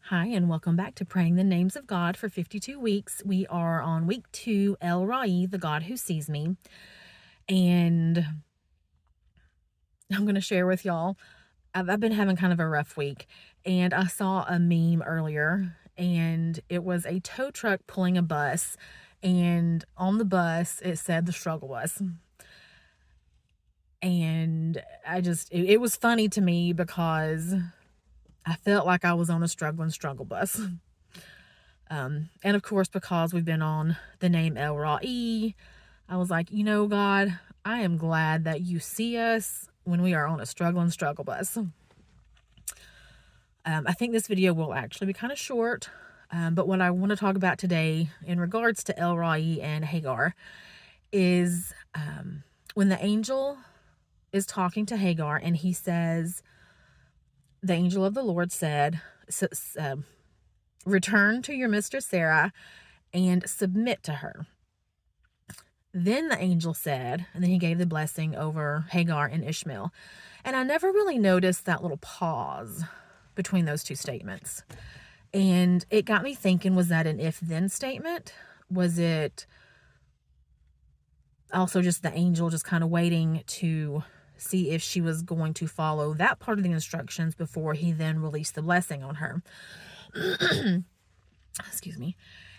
Hi, and welcome back to Praying the Names of God for 52 weeks. We are on week 2, El Rai, the God who sees me. And I'm going to share with y'all, I've been having kind of a rough week. And I saw a meme earlier, and it was a tow truck pulling a bus. And on the bus, it said the struggle bus. And it was funny to me because I felt like I was on a struggling struggle bus. And of course, because we've been on the name El Ra'i, I was like, God, I am glad that you see us when we are on a struggling struggle bus. I think this video will actually be kind of short, but what I want to talk about today in regards to El Ra'i and Hagar is when the angel is talking to Hagar and he says, the angel of the Lord said, return to your mistress Sarah and submit to her. Then the angel said, and then he gave the blessing over Hagar and Ishmael. And I never really noticed that little pause between those two statements. And it got me thinking, was that an if-then statement? Was it also just the angel just kind of waiting to see if she was going to follow that part of the instructions before he then released the blessing on her? Excuse me.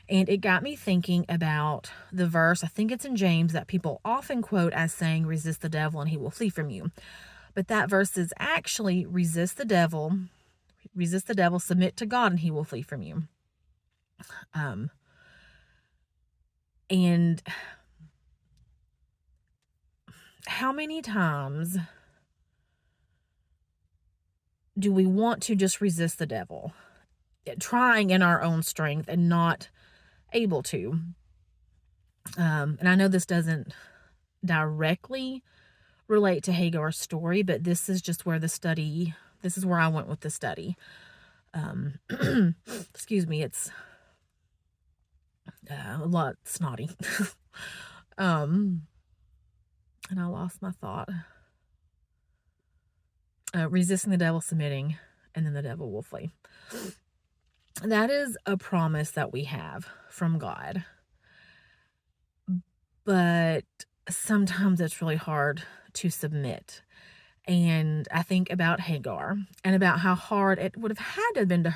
And it got me thinking about the verse, I think it's in James, that people often quote as saying, resist the devil and he will flee from you. But that verse is actually resist the devil, submit to God, and he will flee from you. And how many times do we want to just resist the devil, trying in our own strength and not able to? And I know this doesn't directly relate to Hagar's story, but this is just where this is where I went with the study. Excuse me, it's a lot snotty. And I lost my thought. Resisting the devil, submitting, and then the devil will flee. That is a promise that we have from God. But sometimes it's really hard to submit. And I think about Hagar and about how hard it would have had to have been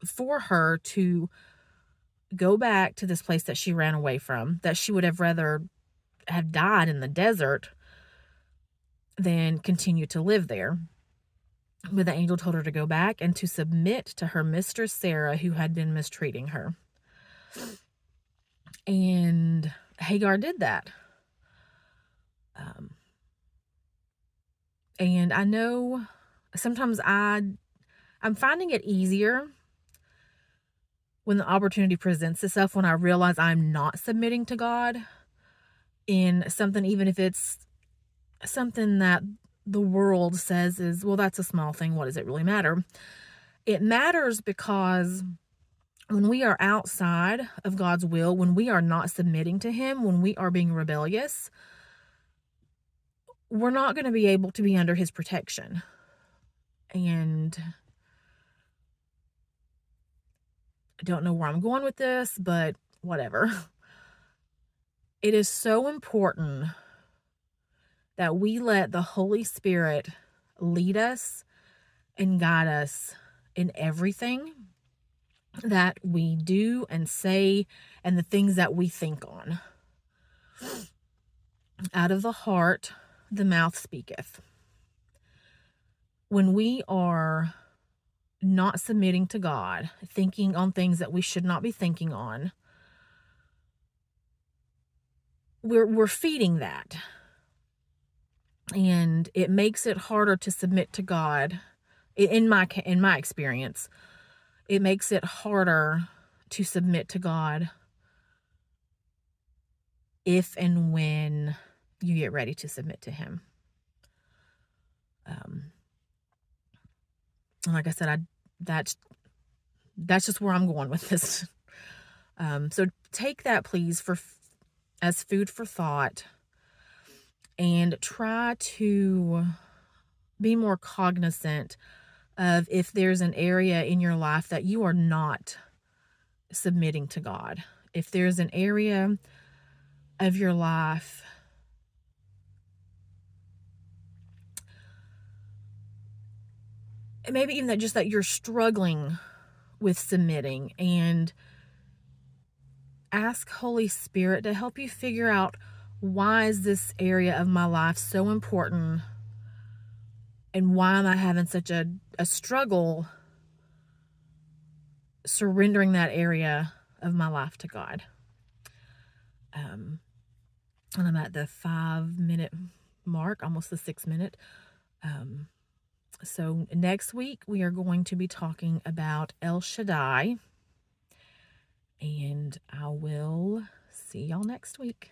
for her to go back to this place that she ran away from, that she would have rather have died in the desert than continue to live there. But the angel told her to go back and to submit to her mistress Sarah, who had been mistreating her. And Hagar did that. And I know sometimes I'm finding it easier when the opportunity presents itself, when I realize I'm not submitting to God in something, even if it's something that the world says is, well, that's a small thing. What does it really matter? It matters because when we are outside of God's will, when we are not submitting to him, when we are being rebellious, we're not going to be able to be under his protection. And I don't know where I'm going with this, but whatever. It is so important that we let the Holy Spirit lead us and guide us in everything that we do and say and the things that we think on. Out of the heart, the mouth speaketh. When we are not submitting to God, thinking on things that we should not be thinking on, we're feeding that. And it makes it harder to submit to God. In my experience, it makes it harder to submit to God if and when you get ready to submit to him. And like I said, that's just where I'm going with this. So take that, please, as food for thought, and try to be more cognizant of if there's an area in your life that you are not submitting to God. If there's an area of your life maybe even that you're struggling with submitting, and ask Holy Spirit to help you figure out, why is this area of my life so important, and why am I having such a struggle surrendering that area of my life to God. And I'm at the 5-minute mark, almost the 6-minute. So next week we are going to be talking about El Shaddai, and I will see y'all next week.